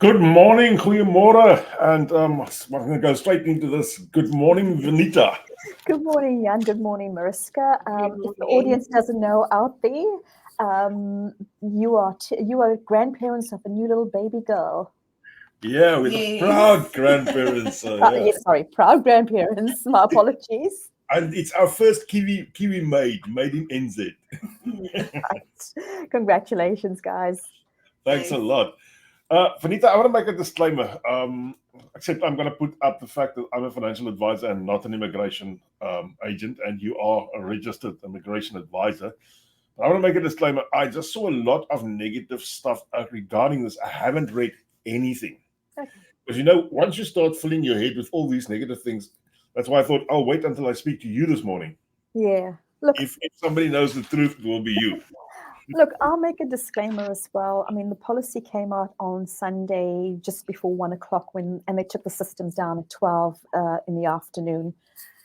Good morning, goeiemorgen, and I'm going to go straight into this. Good morning, Vanita. Good morning, Jan. Good morning, Mariska. If the audience doesn't know out there, you are grandparents of a new little baby girl. Yeah, with proud grandparents. Yes, sorry, proud grandparents. My apologies. And it's our first Kiwi made in NZ. Right. Congratulations, guys. Thanks a lot. Vanita, I want to make a disclaimer. Except I'm going to put up the fact that I'm a financial advisor and not an immigration agent, and you are a registered immigration advisor. But I want to make a disclaimer. I just saw a lot of negative stuff regarding this. I haven't read anything. Okay. Because, once you start filling your head with all these negative things, that's why I thought I'll wait until I speak to you this morning. Yeah. Look, if somebody knows the truth, it will be you. Look, I'll make a disclaimer as well. I mean, the policy came out on Sunday just before 1 o'clock and they took the systems down at 12 in the afternoon.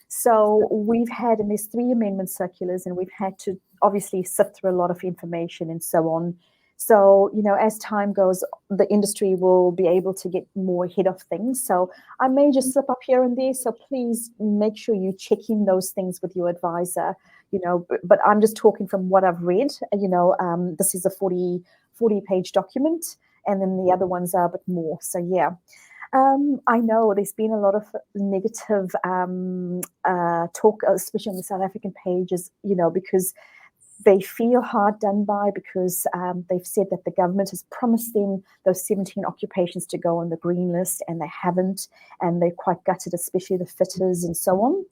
So and there's 3 amendment circulars, and we've had to obviously sift through a lot of information and so on. So, as time goes, the industry will be able to get more ahead of things. So I may just slip up here and there. So please make sure you check in those things with your advisor, but I'm just talking from what I've read. This is a 40-page document, and then the other ones are a bit more. So, yeah. I know there's been a lot of negative talk, especially on the South African pages, because they feel hard done by, because they've said that the government has promised them those 17 occupations to go on the green list, and they haven't, and they're quite gutted, especially the fitters and so on,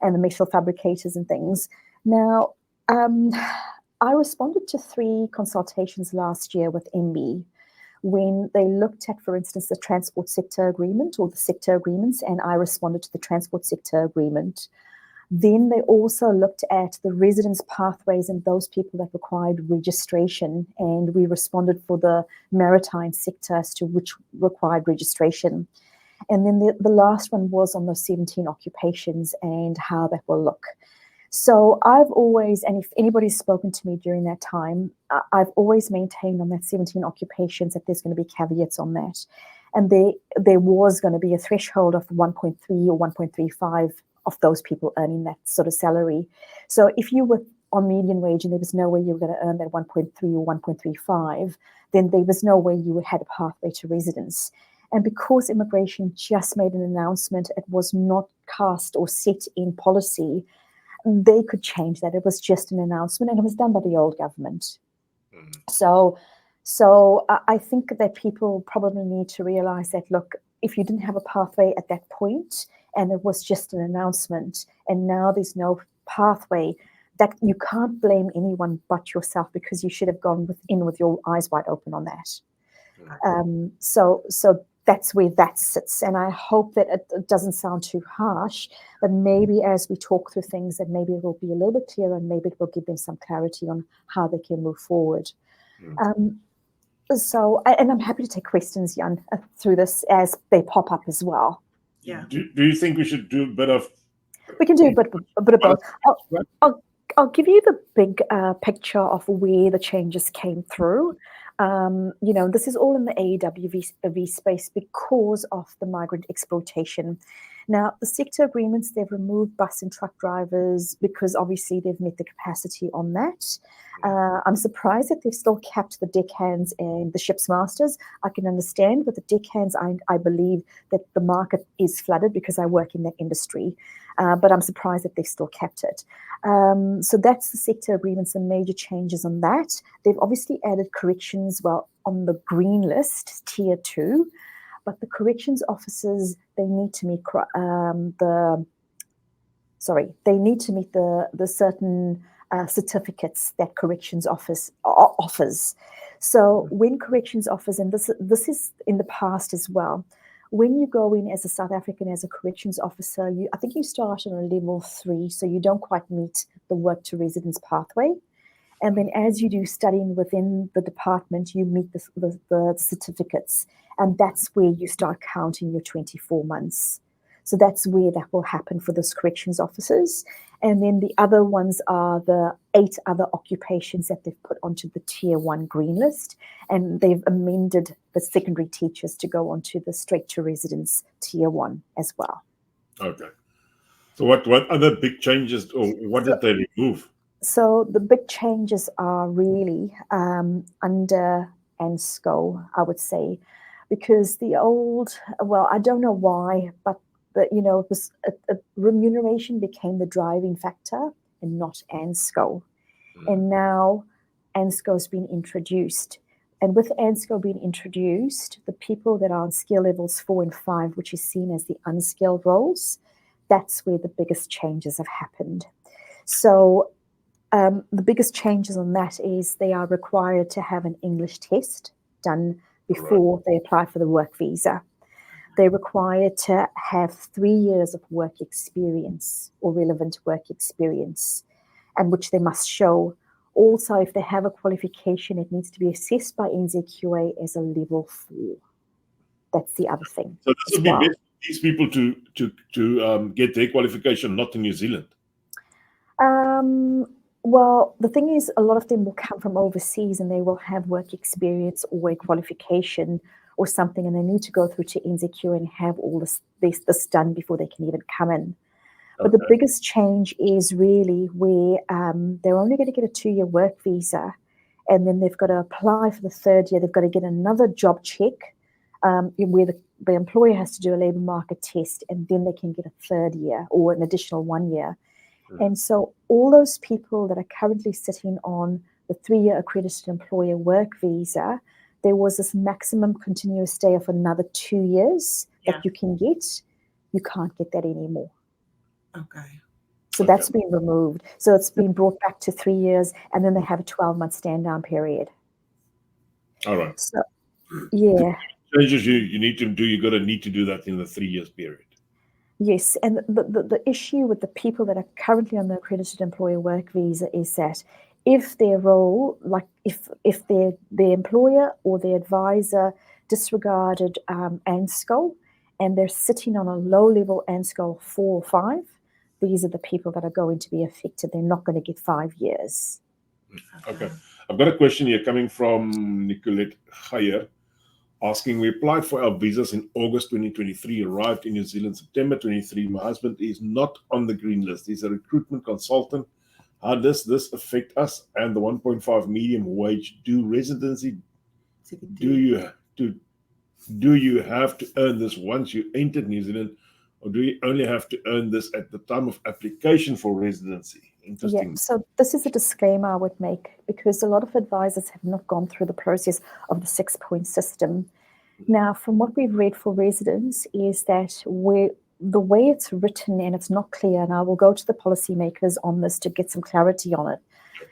and the metal fabricators and things. Now, I responded to 3 consultations last year with MB, when they looked at, for instance, the transport sector agreement or the sector agreements, and I responded to the transport sector agreement. Then they also looked at the residence pathways and those people that required registration, and we responded for the maritime sector as to which required registration. And then the last one was on those 17 occupations and how that will look. So I've always, and if anybody's spoken to me during that time, I've always maintained on that 17 occupations that there's going to be caveats on that. And there was going to be a threshold of 1.3 or 1.35 of those people earning that sort of salary. So if you were on median wage and there was no way you were going to earn that 1.3 or 1.35, then there was no way you had a pathway to residence. And because immigration just made an announcement, it was not cast or set in policy, they could change that. It was just an announcement, and it was done by the old government. So I think that people probably need to realize that, look, if you didn't have a pathway at that point and it was just an announcement and now there's no pathway, that you can't blame anyone but yourself, because you should have gone in with your eyes wide open on that. So that's where that sits. And I hope that it doesn't sound too harsh, but maybe as we talk through things, that maybe it will be a little bit clearer, and maybe it will give them some clarity on how they can move forward. And I'm happy to take questions, Jan, through this as they pop up as well. Yeah. Do you think we should do a bit of... We can do a bit of both. I'll give you the big picture of where the changes came through. This is all in the AEWV space because of the migrant exploitation. Now, the sector agreements, they've removed bus and truck drivers because obviously they've met the capacity on that. I'm surprised that they've still kept the deckhands and the ship's masters. I can understand, but the deckhands, I believe that the market is flooded because I work in that industry. But I'm surprised that they've still kept it. So that's the sector agreements and major changes on that. They've obviously added corrections, on the green list, tier 2, but the corrections officers, they need to meet the certain certificates that corrections office offers. So when corrections offers, and this is in the past as well, when you go in as a South African, as a corrections officer, I think you start on a level 3, so you don't quite meet the work to residence pathway. And then as you do studying within the department, you meet the certificates, and that's where you start counting your 24 months. So that's where that will happen for those corrections officers. And then the other ones are the 8 other occupations that they've put onto the Tier 1 green list. And they've amended the secondary teachers to go onto the straight to residence Tier 1 as well. Okay. So what other big changes, or what did they remove? So the big changes are really under Ansco, I would say, because the old, well, I don't know why, but it was remuneration became the driving factor and not Ansco. And now Ansco's been introduced. And with Ansco being introduced, the people that are on skill levels 4 and 5, which is seen as the unskilled roles, that's where the biggest changes have happened. So the biggest changes on that is they are required to have an English test done before they apply for the work visa. They're required to have 3 years of work experience or relevant work experience, and which they must show. Also, if they have a qualification, it needs to be assessed by NZQA as a level 4. That's the other thing. So this would be best for these people to get their qualification not in New Zealand. Well, the thing is, a lot of them will come from overseas and they will have work experience or a qualification or something, and they need to go through to NZQ and have all this done before they can even come in. But the biggest change is really where they're only going to get a 2-year work visa, and then they've got to apply for the 3rd year. They've got to get another job check where the employer has to do a labour market test, and then they can get a 3rd year or an additional 1 year. And so all those people that are currently sitting on the 3-year accredited employer work visa, there was this maximum continuous stay of another 2 years that you can get. You can't get that anymore. Okay. So that's been removed. So it's been brought back to 3 years, and then they have a 12-month stand-down period. All right. So, yeah. Changes you need to do, you're going to need to do that in the 3 years period. Yes, and the issue with the people that are currently on the accredited employer work visa is that if their role, like if their employer or their advisor disregarded Ansco and they're sitting on a low-level Ansco 4 or 5, these are the people that are going to be affected. They're not going to get 5 years. Okay. I've got a question here coming from Nicolette Geyer, asking, we applied for our visas in August 2023, arrived in New Zealand September 23. My husband is not on the green list. He's a recruitment consultant. How does this affect us and the 1.5 medium wage? Do residency, do you have to earn this once you entered New Zealand, or do you only have to earn this at the time of application for residency? Interesting. Yeah, so this is a disclaimer I would make, because a lot of advisors have not gone through the process of the 6-point system. Now, from what we've read for residents is that the way it's written and it's not clear, and I will go to the policymakers on this to get some clarity on it,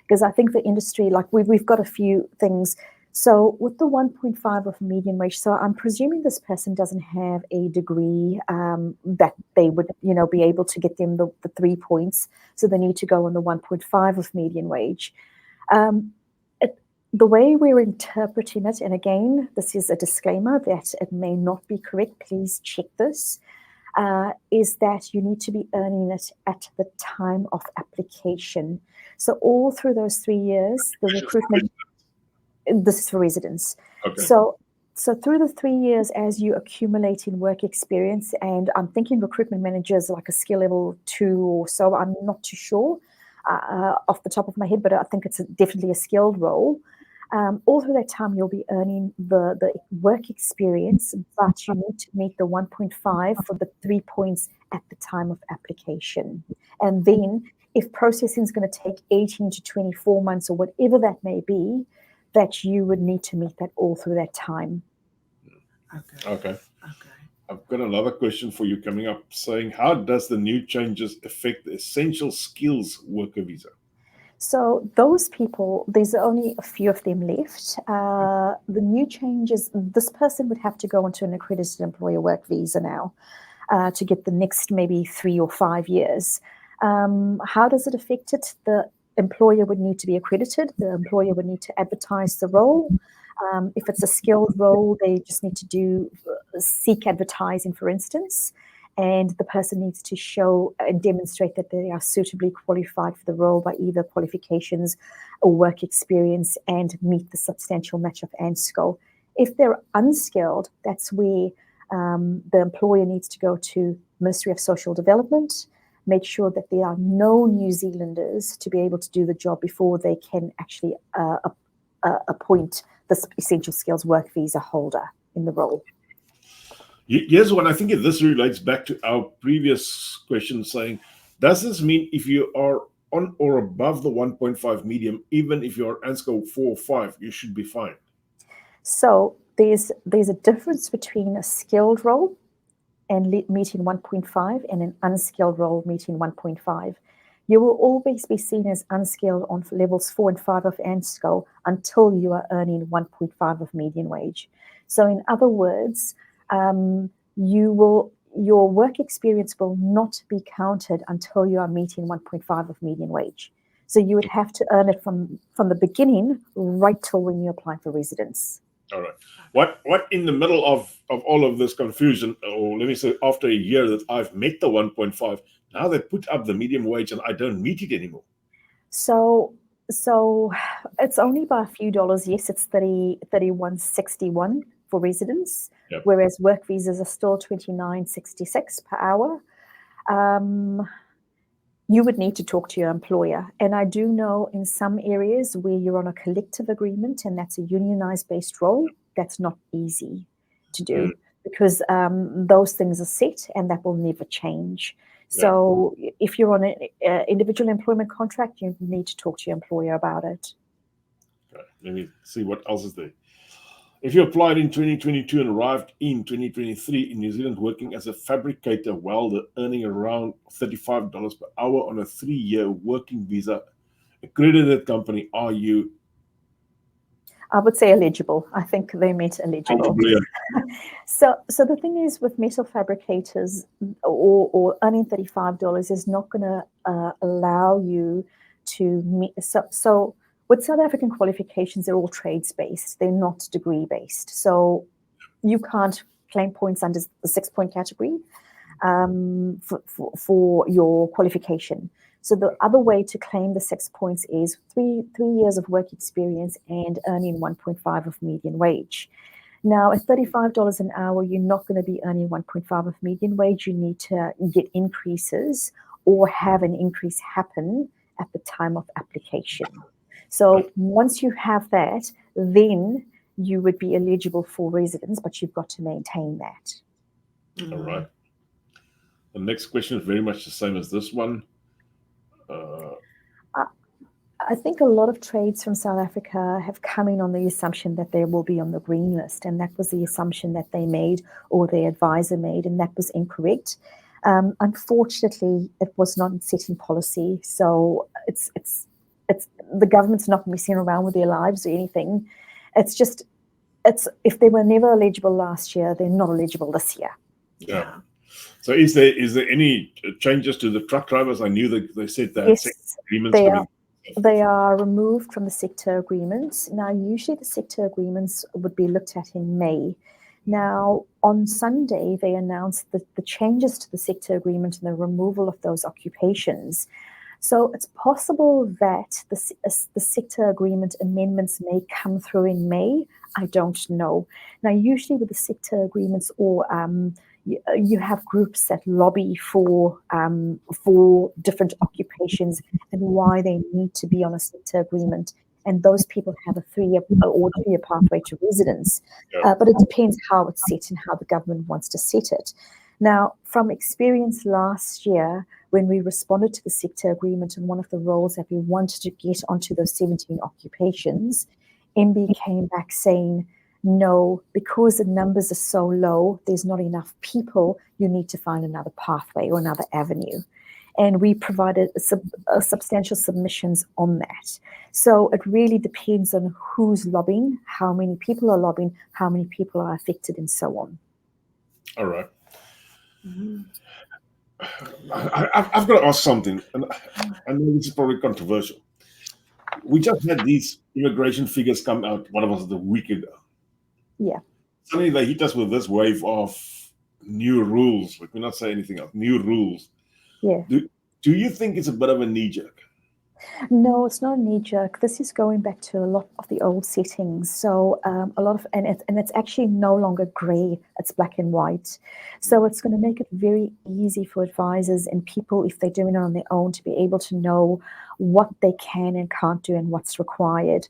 because I think the industry, like we've got a few things. So with the 1.5 of median wage, so I'm presuming this person doesn't have a degree that they would, be able to get them the 3 points. So they need to go on the 1.5 of median wage. The way we're interpreting it, and again, this is a disclaimer that it may not be correct, please check this, is that you need to be earning it at the time of application. So all through those 3 years, the recruitment, this is for residents. Okay. So through the 3 years, as you accumulate in work experience, and I'm thinking recruitment managers like a skill level 2 or so, I'm not too sure off the top of my head, but I think it's definitely a skilled role. All through that time, you'll be earning the work experience, but you need to meet the 1.5 for the 3 points at the time of application. And then if processing is going to take 18 to 24 months or whatever that may be, that you would need to meet that all through that time. Okay. I've got another question for you coming up, saying, how does the new changes affect the essential skills worker visa? So those people, there's only a few of them left. The new changes, this person would have to go onto an accredited employer work visa now to get the next maybe 3 or 5 years. How does it affect it? The employer would need to be accredited. The employer would need to advertise the role. If it's a skilled role, they just need to seek advertising, for instance. and the person needs to show and demonstrate that they are suitably qualified for the role by either qualifications or work experience and meet the substantial match of Ansco. If they're unskilled, that's where the employer needs to go to Ministry of Social Development, make sure that there are no New Zealanders to be able to do the job before they can actually appoint this essential skills work visa holder in the role. Here's one. I think this relates back to our previous question saying, does this mean if you are on or above the 1.5 medium, even if you're Ansco 4 or 5, you should be fine? So there's a difference between a skilled role and meeting 1.5 and an unskilled role meeting 1.5. You will always be seen as unskilled on levels 4 and 5 of Ansco until you are earning 1.5 of median wage. So in other words, your work experience will not be counted until you are meeting 1.5 of median wage. So you would have to earn it from the beginning right till when you apply for residence. All right. What in the middle of all of this confusion, or let me say after a year that I've met the 1.5, now they put up the medium wage and I don't meet it anymore. So it's only by a few dollars. Yes, it's $31.61 for residents, Yep. whereas work visas are still $29.66 per hour. You would need to talk to your employer. And I do know in some areas where you're on a collective agreement and that's a unionized based role, that's not easy to do because those things are set and that will never change. So if you're on an individual employment contract, you need to talk to your employer about it. Okay. Let me see what else is there. If you applied in 2022 and arrived in 2023 in New Zealand working as a fabricator welder, earning around $35 per hour on a 3-year working visa, accredited company, are you? I would say eligible. I think they meant eligible. So the thing is with metal fabricators or earning $35 is not going to allow you to meet. So with South African qualifications, they're all trades-based. They're not degree-based. So you can't claim points under the 6-point category for your qualification. So the other way to claim the 6 points is three years of work experience and earning 1.5 of median wage. Now, at $35 an hour, you're not going to be earning 1.5 of median wage. You need to get increases or have an increase happen at the time of application. So once you have that, then you would be eligible for residence, but you've got to maintain that. All right. The next question is very much the same as this one. I think a lot of trades from South Africa have come in on the assumption that they will be on the green list, and that was the assumption that they made or their advisor made, and that was incorrect. Unfortunately, it was not set in policy, so it's the government's not messing around with their lives or anything. It's if they were never eligible last year, they're not eligible this year. Yeah. So is there any changes to the truck drivers? I knew that they said that yes, agreements they are removed from the sector agreements. Now, usually the sector agreements would be looked at in May. Now, on Sunday, they announced the changes to the sector agreement and the removal of those occupations. So it's possible that the sector agreement amendments may come through in May. I don't know. Now, usually with the sector agreements or you have groups that lobby for different occupations and why they need to be on a sector agreement. And those people have a 3-year pathway to residence. But it depends how it's set and how the government wants to set it. Now, from experience last year, when we responded to the sector agreement and one of the roles that we wanted to get onto those 17 occupations, MB came back saying, no, because the numbers are so low, there's not enough people, you need to find another pathway or another avenue. And we provided substantial submissions on that. So it really depends on who's lobbying, how many people are lobbying, how many people are affected, and so on. All right. I've got to ask something, and I know this is probably controversial. We just had these immigration figures come out, one of us the week ago. Yeah. Suddenly they hit us with this wave of new rules. Let me not say anything else. New rules. Yeah. Do you think it's a bit of a knee jerk? No, it's not a knee jerk. This is going back to a lot of the old settings. So a lot of, and it's actually no longer grey, it's black and white. So it's going to make it very easy for advisors and people, if they're doing it on their own, to be able to know what they can and can't do and what's required.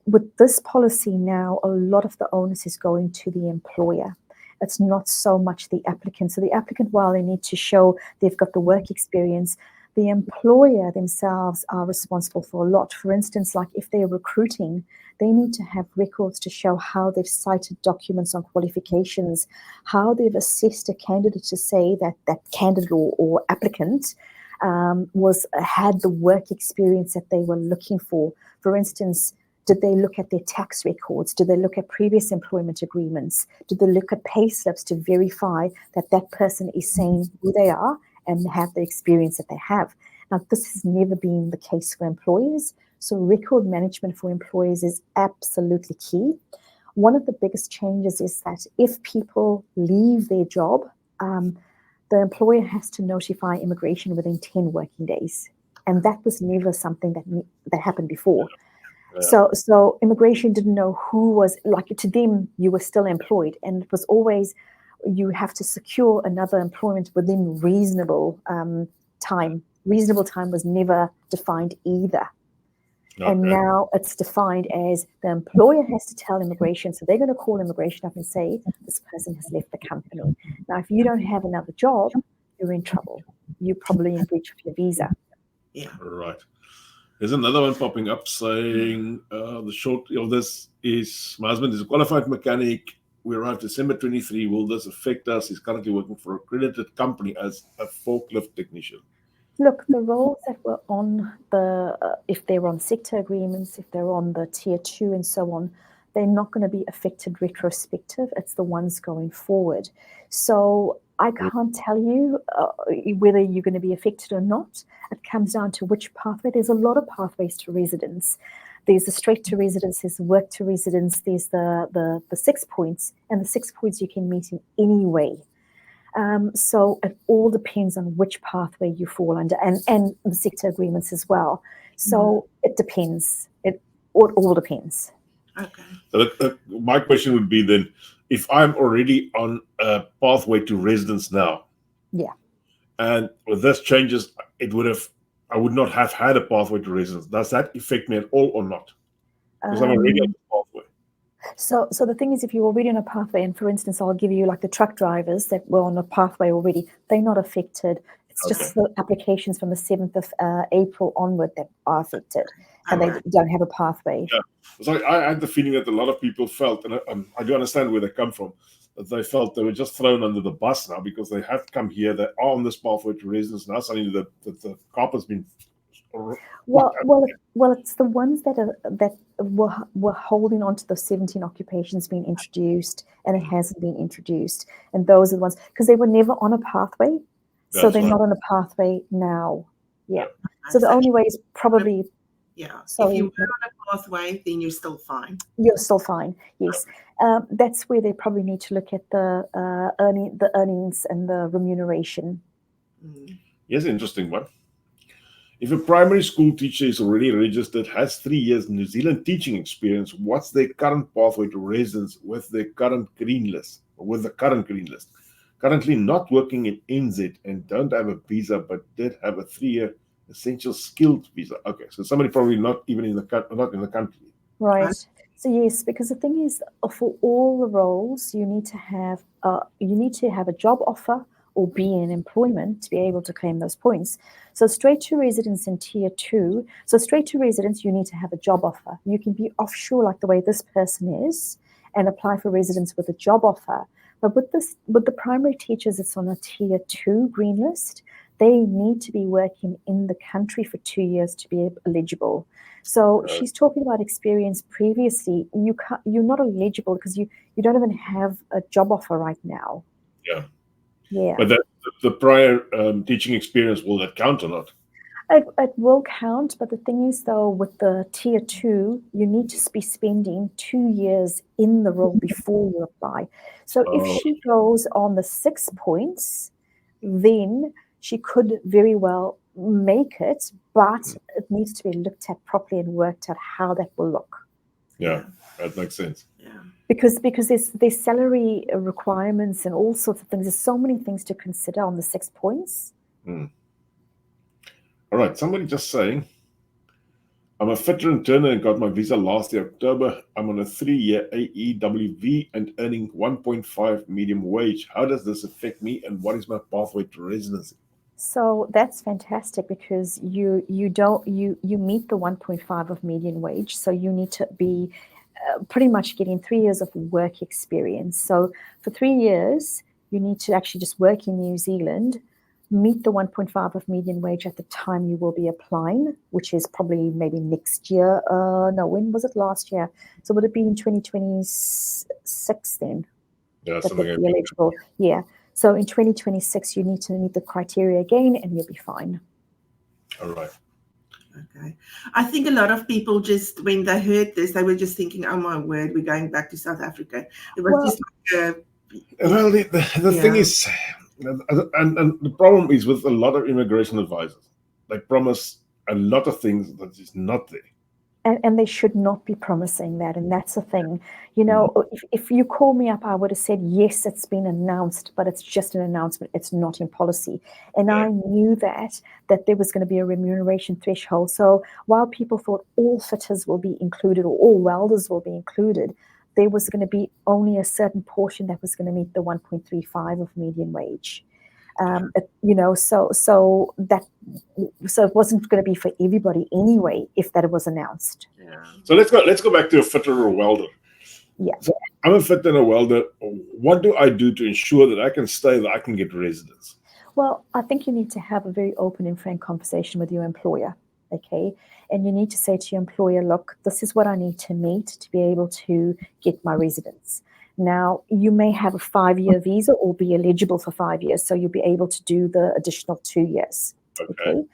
With this policy now, a lot of the onus is going to the employer. It's not so much the applicant. So the applicant, while they need to show they've got the work experience, the employer themselves are responsible for a lot. For instance, like if they're recruiting, they need to have records to show how they've cited documents on qualifications, how they've assessed a candidate to say that that candidate or applicant had the work experience that they were looking for. For instance, did they look at their tax records? Did they look at previous employment agreements? Did they look at pay slips to verify that that person is saying who they are and have the experience that they have? Now, this has never been the case for employers. So record management for employers is absolutely key. One of the biggest changes is that if people leave their job, the employer has to notify immigration within 10 working days. And that was never something that happened before. Yeah. So immigration didn't know who was, like, to them, you were still employed. And it was always, you have to secure another employment within reasonable time. Reasonable time was never defined either. Okay. And now it's defined as the employer has to tell immigration. So they're going to call immigration up and say, this person has left the company. Now, if you don't have another job, you're in trouble. You're probably in breach of your visa. Yeah. Right. There's another one popping up saying the short of this is, my husband is a qualified mechanic. We arrived December 23. Will this affect us? He's currently working for an accredited company as a forklift technician. Look, the roles that were on if they're on sector agreements, if they're on the tier 2 and so on, they're not going to be affected retrospective. It's the ones going forward. So I can't tell you whether you're going to be affected or not. It comes down to which pathway. There's a lot of pathways to residence. There's the straight to residence, there's work to residence, there's the 6 points, and the 6 points you can meet in any way. So it all depends on which pathway you fall under, and the sector agreements as well. So it depends. It all depends. Okay. So my question would be then, if I'm already on a pathway to residence now, yeah, and with this changes, I would not have had a pathway to residence. Does that affect me at all or not? Because I'm already on the pathway. So the thing is, if you're already on a pathway, and for instance, I'll give you like the truck drivers that were on a pathway already, they're not affected. It's just the applications from the 7th of April onward that are affected, and they don't have a pathway. Yeah. So I had the feeling that a lot of people felt, and I do understand where they come from, that they felt they were just thrown under the bus now because they have come here, they are on this pathway to residence. Now suddenly the carpet's been... Well, it's the ones that were holding on to the 17 occupations being introduced, and it hasn't been introduced. And those are the ones, because they were never on a pathway, so they're not on a pathway now. Yeah. So the only way is probably... Yeah. So if you were on a pathway, then you're still fine. You're still fine. Yes. That's where they probably need to look at the earnings and the remuneration. Here's an interesting one. If a primary school teacher is already registered, has 3 years New Zealand teaching experience, what's their current pathway to residence with their current green list, or with the current green list? Currently not working in NZ and don't have a visa, but did have a 3-year essential skilled visa. Okay, so somebody probably not even in the country. Right. So yes, because the thing is, for all the roles, you need to have a job offer or be in employment to be able to claim those points. So straight to residence in tier 2. So straight to residence, you need to have a job offer. You can be offshore like the way this person is and apply for residence with a job offer. But with the primary teachers, it's on a tier 2 green list. They need to be working in the country for 2 years to be eligible. So she's talking about experience previously. You're not eligible because you don't even have a job offer right now. Yeah. Yeah. But the prior teaching experience, will that count or not? It will count, but the thing is, though, with the tier 2, you need to be spending 2 years in the role before you apply. So if Oh. she goes on the 6 points, then she could very well make it, but it needs to be looked at properly and worked out how that will look. Yeah, that makes sense. Yeah. Because there's salary requirements and all sorts of things. There's so many things to consider on the 6 points. All right, somebody just saying, I'm a fitter and turner and got my visa last year, October. I'm on a 3-year AEWV and earning 1.5 medium wage. How does this affect me and what is my pathway to residency? So that's fantastic because you meet the 1.5 of median wage. So you need to be pretty much getting 3 years of work experience. So for 3 years, you need to actually just work in New Zealand, meet the 1.5 of median wage at the time you will be applying, which is probably maybe next year. No, when was it last year? So would it be in 2026 then? Yeah, That something would like be eligible. Yeah. So in 2026, you need to meet the criteria again and you'll be fine. All right. Okay. I think a lot of people just, when they heard this, they were just thinking, oh my word, we're going back to South Africa. It was just like well, the thing is, and the problem is with a lot of immigration advisors, they promise a lot of things that is not there. And they should not be promising that. And that's the thing. You know, if you call me up, I would have said, yes, it's been announced, but it's just an announcement. It's not in policy. And I knew that there was going to be a remuneration threshold. So while people thought all fitters will be included or all welders will be included, there was going to be only a certain portion that was going to meet the 1.35 of median wage. You know, so it wasn't going to be for everybody anyway if that was announced. Yeah. So let's go back to a fitter or a welder. Yeah. So I'm a fitter and a welder. What do I do to ensure that I can stay, that I can get residence? Well, I think you need to have a very open and frank conversation with your employer, okay? And you need to say to your employer, look, this is what I need to meet to be able to get my residence. Now, you may have a 5-year visa or be eligible for 5 years, so you'll be able to do the additional 2 years, okay?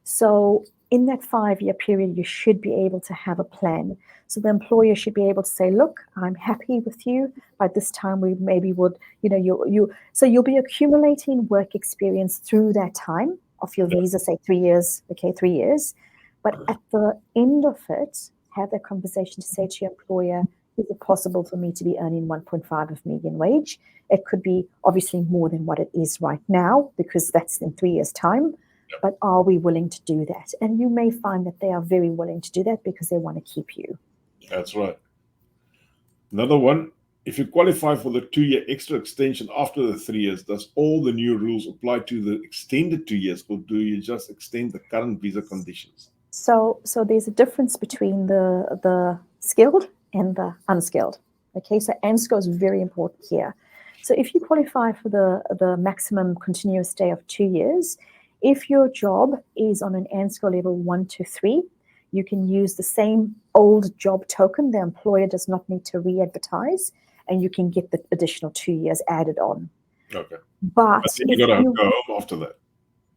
So in that 5-year period, you should be able to have a plan. So the employer should be able to say, look, I'm happy with you. By this time, we maybe would, you know, so you'll be accumulating work experience through that time of your visa, say 3 years, okay, 3 years. But at the end of it, have that conversation to say to your employer, is it possible for me to be earning 1.5 of median wage? It could be obviously more than what it is right now because that's in 3 years' time. But are we willing to do that? And you may find that they are very willing to do that because they want to keep you. That's right. Another one, if you qualify for the 2-year extra extension after the 3 years, does all the new rules apply to the extended 2 years, or do you just extend the current visa conditions? So there's a difference between the skilled and the unskilled. Okay, so Ansco is very important here. So if you qualify for the maximum continuous stay of 2 years, if your job is on an Ansco level 1 to 3, you can use the same old job token. The employer does not need to re-advertise, and you can get the additional 2 years added on. Okay. But then you got to go home after that.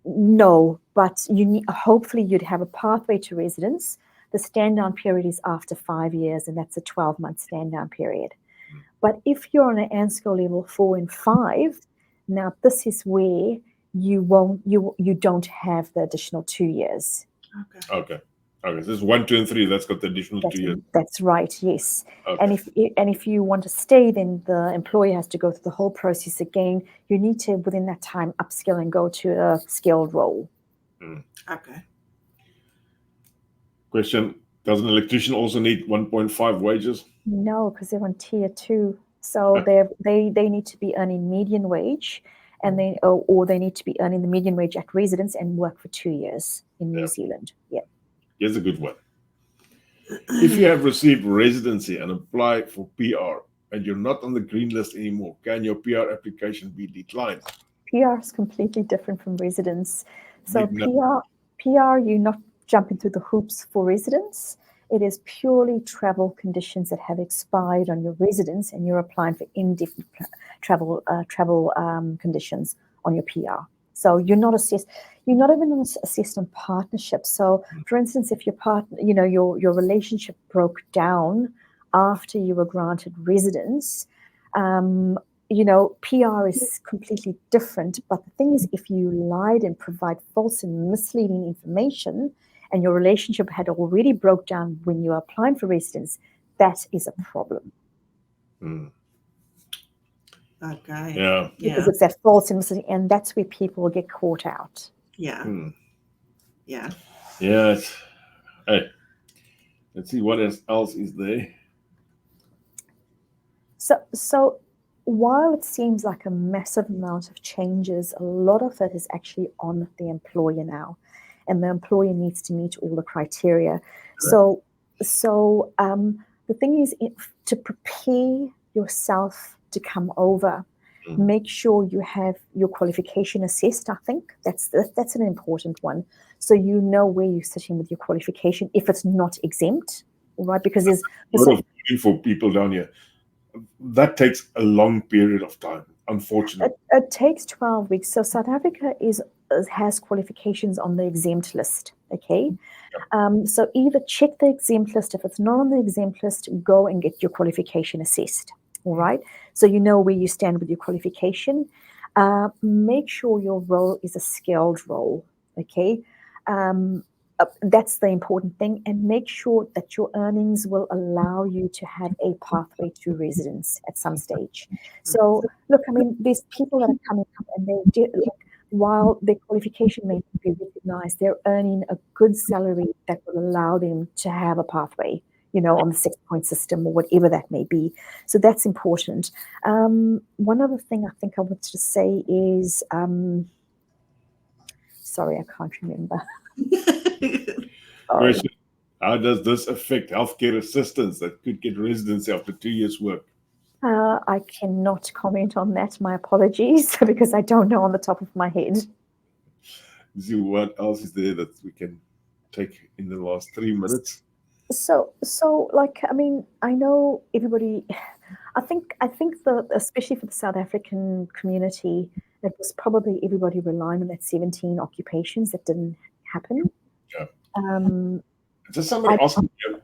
No, but hopefully you'd have a pathway to residence. The stand-down period is after 5 years, and that's a 12-month stand-down period. But if you're on an Ansco level 4 and 5, now this is where you don't have the additional 2 years. Okay. So this is 1, 2, and 3. That's got the additional 2 years. That's right. Yes. Okay. And if you want to stay, then the employer has to go through the whole process again. You need to, within that time, upskill and go to a skilled role. Okay. Question: does an electrician also need 1.5 wages? No, because they're on tier 2. So they need to be earning median wage, and or they need to be earning the median wage at residence and work for 2 years in New Zealand. Yeah. Here's a good one. If you have received residency and apply for PR and you're not on the green list anymore, can your PR application be declined? PR is completely different from residence. So PR, you're not jumping through the hoops for residence. It is purely travel conditions that have expired on your residence, and you're applying for indefinite travel conditions on your PR. So you're not assessed. You're not even assessed on partnership. So, for instance, if your partner, your relationship broke down after you were granted residence, PR is completely different. But the thing is, if you lied and provide false and misleading information, and your relationship had already broke down when you are applying for residence, that is a problem. Okay. Yeah. Because it's that false and misleading, and that's where people get caught out. Yeah. Yeah. Yes. Hey, let's see what else is there. So while it seems like a massive amount of changes, a lot of it is actually on the employer now, and the employer needs to meet all the criteria. So the thing is, to prepare yourself to come over, make sure you have your qualification assessed. I think that's an important one. So you know where you're sitting with your qualification if it's not exempt, right? Because there's a lot of money for people down here. That takes a long period of time, unfortunately. It takes 12 weeks. So South Africa has qualifications on the exempt list, okay? So either check the exempt list. If it's not on the exempt list, go and get your qualification assessed, all right? So you know where you stand with your qualification. Make sure your role is a skilled role, okay? That's the important thing, and make sure that your earnings will allow you to have a pathway to residence at some stage. So, look, I mean, there's people that are coming up and while their qualification may not be recognized, they're earning a good salary that will allow them to have a pathway, on the 6-point system or whatever that may be. So that's important. One other thing I think I wanted to say is, sorry, I can't remember. How does this affect healthcare assistants that could get residency after 2 years' work? I cannot comment on that. My apologies, because I don't know on the top of my head. See what else is there that we can take in the last 3 minutes? So, I mean, I know everybody. I think especially for the South African community, it was probably everybody relying on that 17 occupations that didn't happen. Yeah. Just somebody asking you,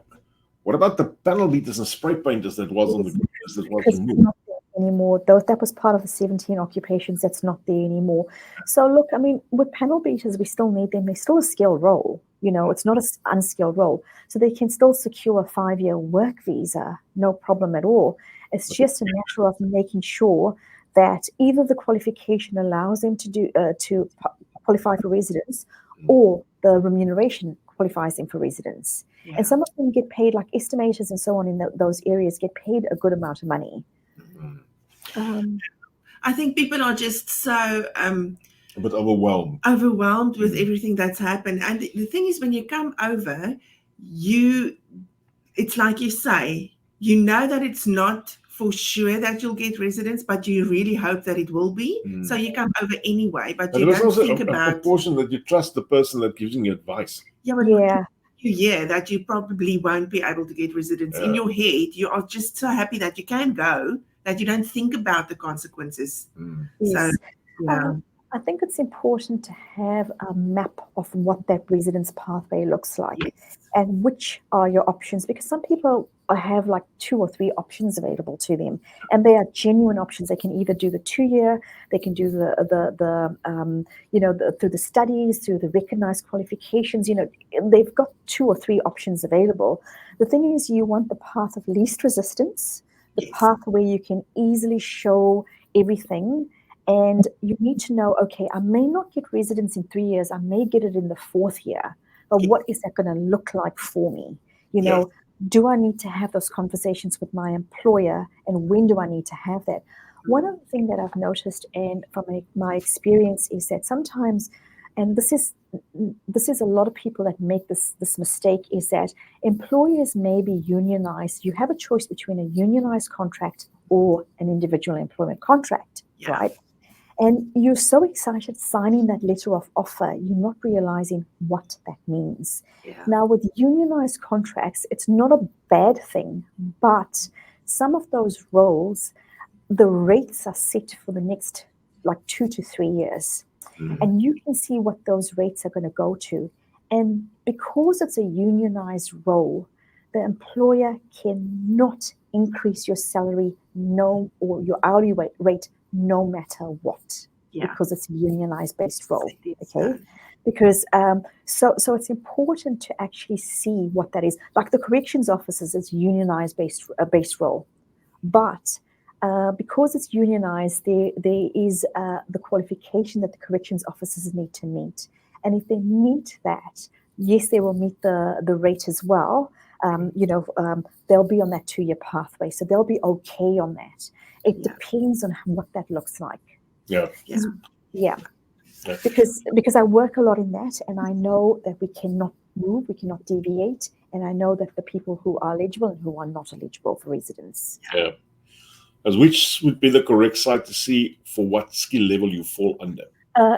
what about the panel beaters and spray painters that was on the list that was removed? Not there anymore. That was part of the 17 occupations that's not there anymore. So look, I mean, with panel beaters, we still need them. They're still a skilled role. It's not an unskilled role. So they can still secure a 5-year work visa, no problem at all. It's just a matter of making sure that either the qualification allows them to qualify for residence, or the remuneration qualifies them for residence. Yeah. And some of them get paid, like estimators and so on in those areas, get paid a good amount of money. I think people are just so a bit overwhelmed with everything that's happened. And the thing is, when you come over, it's like you say, that it's not for sure that you'll get residence, but you really hope that it will be. So you come over anyway, but you don't think about a proportion that you trust the person that gives you advice. Yeah, that you probably won't be able to get residence. In your head, you are just so happy that you can go that you don't think about the consequences. Yes. So, I think it's important to have a map of what that residence pathway looks like, and which are your options, because some people have like 2 or 3 options available to them, and they are genuine options. They can either do the 2-year, they can do through the studies, through the recognized qualifications. They've got 2 or 3 options available. The thing is, you want the path of least resistance, the path where you can easily show everything. And you need to know, okay, I may not get residence in 3 years, I may get it in the 4th year, but what is that going to look like for me? Do I need to have those conversations with my employer, and when do I need to have that? One other thing that I've noticed, and from my experience, is that sometimes, and this is a lot of people that make this mistake, is that employers may be unionized. You have a choice between a unionized contract or an individual employment contract, right? And you're so excited signing that letter of offer, you're not realizing what that means. Now, with unionized contracts, it's not a bad thing, but some of those roles, the rates are set for the next 2 to 3 years. and you can see what those rates are going to go to. And because it's a unionized role, the employer cannot increase your salary or your hourly rate no matter what, because it's a unionized based role. Okay, because so it's important to actually see what that is. Like the corrections officers is unionized based role, but because it's unionized, there is the qualification that the corrections officers need to meet. And if they meet that, yes, they will meet the rate as well. They'll be on that 2-year pathway. So they'll be okay on that. It depends on what that looks like. Yeah. Because I work a lot in that, and I know that we cannot move, we cannot deviate. And I know that the people who are eligible and who are not eligible for residence. Yeah. As which would be the correct site to see for what skill level you fall under?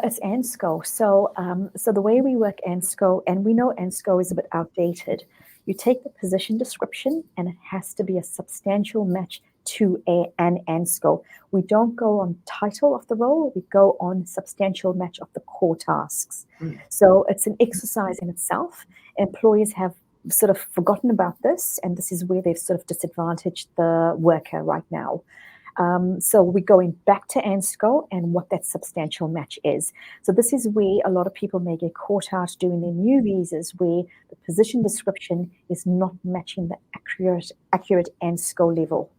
It's Ansco. So the way we work Ansco, and we know Ansco is a bit outdated. You take the position description, and it has to be a substantial match to an Ansco. We don't go on title of the role. We go on substantial match of the core tasks. So it's an exercise in itself. Employers have sort of forgotten about this, and this is where they've sort of disadvantaged the worker right now. So we're going back to Ansco and what that substantial match is. So this is where a lot of people may get caught out doing their new visas, where the position description is not matching the accurate Ansco level.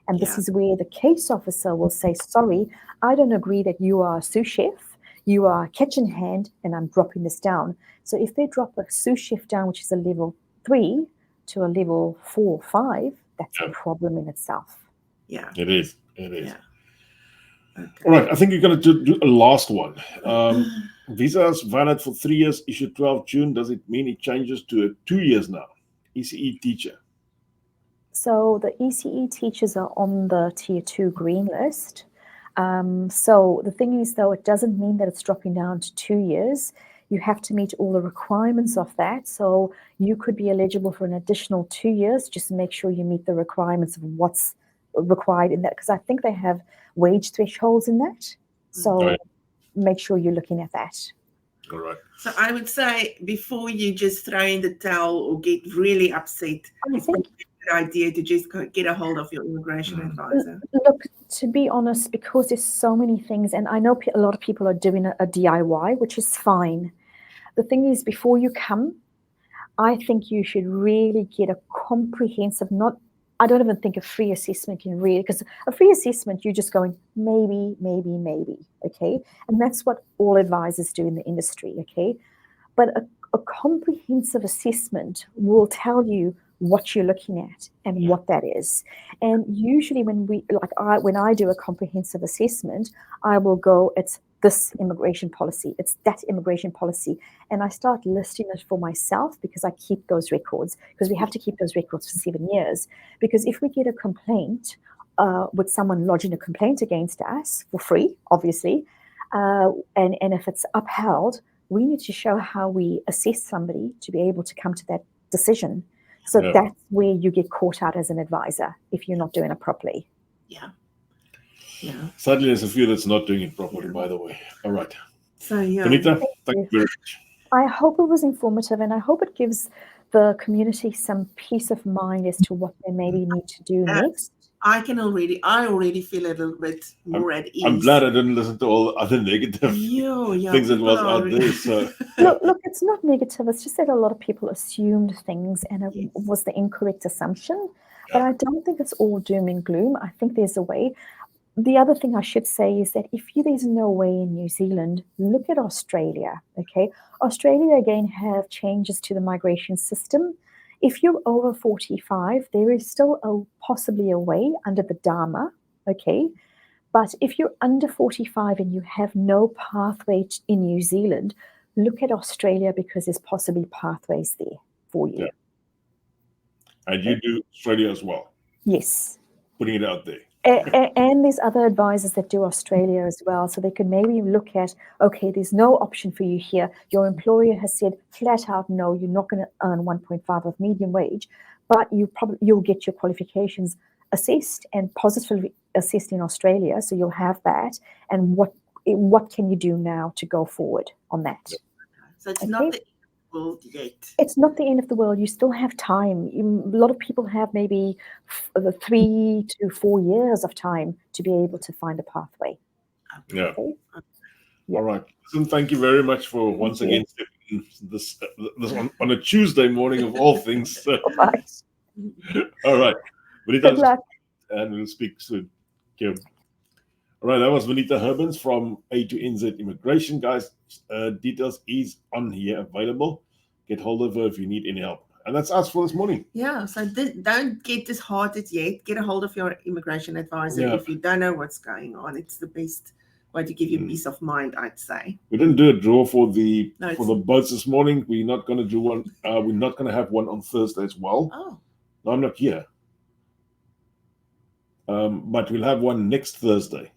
And this is where the case officer will say, sorry, I don't agree that you are a sous chef, you are kitchen hand, and I'm dropping this down. So if they drop a sous chef down, which is a level 3 to a level 4 or 5, that's a problem in itself. Yeah. It is. Yeah. Okay. All right. I think you're going to do a last one. Visas valid for 3 years, issued 12 June. Does it mean it changes to 2 years now? ECE teacher. So the ECE teachers are on the Tier 2 green list. So the thing is, though, it doesn't mean that it's dropping down to 2 years. You have to meet all the requirements of that. So you could be eligible for an additional 2 years. Just make sure you meet the requirements of what's required in that, because I think they have wage thresholds in that. So make sure you're looking at that. All right. So I would say before you just throw in the towel or get really upset, it's probably a good idea to just get a hold of your immigration advisor. Look, to be honest, because there's so many things, and I know a lot of people are doing a DIY, which is fine. The thing is, before you come, I think you should really get a comprehensive, I don't even think a free assessment can really, because a free assessment, you're just going, maybe, okay? And that's what all advisors do in the industry, okay? But a comprehensive assessment will tell you what you're looking at and what that is. And usually when I do a comprehensive assessment, I will go, it's this immigration policy, it's that immigration policy. And I start listing it for myself because I keep those records, because we have to keep those records for 7 years. Because if we get a complaint with someone lodging a complaint against us for free, obviously, and if it's upheld, we need to show how we assess somebody to be able to come to that decision. So that's where you get caught out as an advisor if you're not doing it properly. Yeah. Sadly, there's a few that's not doing it properly, by the way. All right. So, Vanita, thank you very much. I hope it was informative, and I hope it gives the community some peace of mind as to what they maybe need to do next. I already feel a little bit more at ease. I'm glad I didn't listen to all the other negative things that was out there. So look, it's not negative. It's just that a lot of people assumed things, and it was the incorrect assumption. But I don't think it's all doom and gloom. I think there's a way. The other thing I should say is that if there's no way in New Zealand, look at Australia, okay? Australia, again, have changes to the migration system. If you're over 45, there is still possibly a way under the Dharma, okay? But if you're under 45 and you have no pathway in New Zealand, look at Australia, because there's possibly pathways there for you. Yeah. And you do Australia as well? Yes. Putting it out there. And there's other advisors that do Australia as well. So they could maybe look at, okay, there's no option for you here. Your employer has said flat out, no, you're not going to earn 1.5 of median wage, but you'll get your qualifications assessed and positively assessed in Australia. So you'll have that. And what what can you do now to go forward on that? So it's not the end of the world yet. It's not the end of the world. You still have time. A lot of people have maybe 3 to 4 years of time to be able to find a pathway. Yeah. Okay? Yeah. All right. Listen, thank you very much for once again stepping in this on a Tuesday morning of all things. Right. All right. Good luck. And we'll speak soon. Okay. All right. That was Vanita Hurbuns from A2NZ Immigration. Guys, details is on here available. Get hold of her if you need any help. And that's us for this morning. Yeah, so don't get disheartened yet. Get a hold of your immigration advisor if you don't know what's going on. It's the best way to give you peace of mind, I'd say. We didn't do a draw for the boats this morning. We're not going to do one. We're not going to have one on Thursday as well. Oh, no, I'm not here. But we'll have one next Thursday.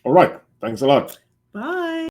All right. Thanks a lot. bye.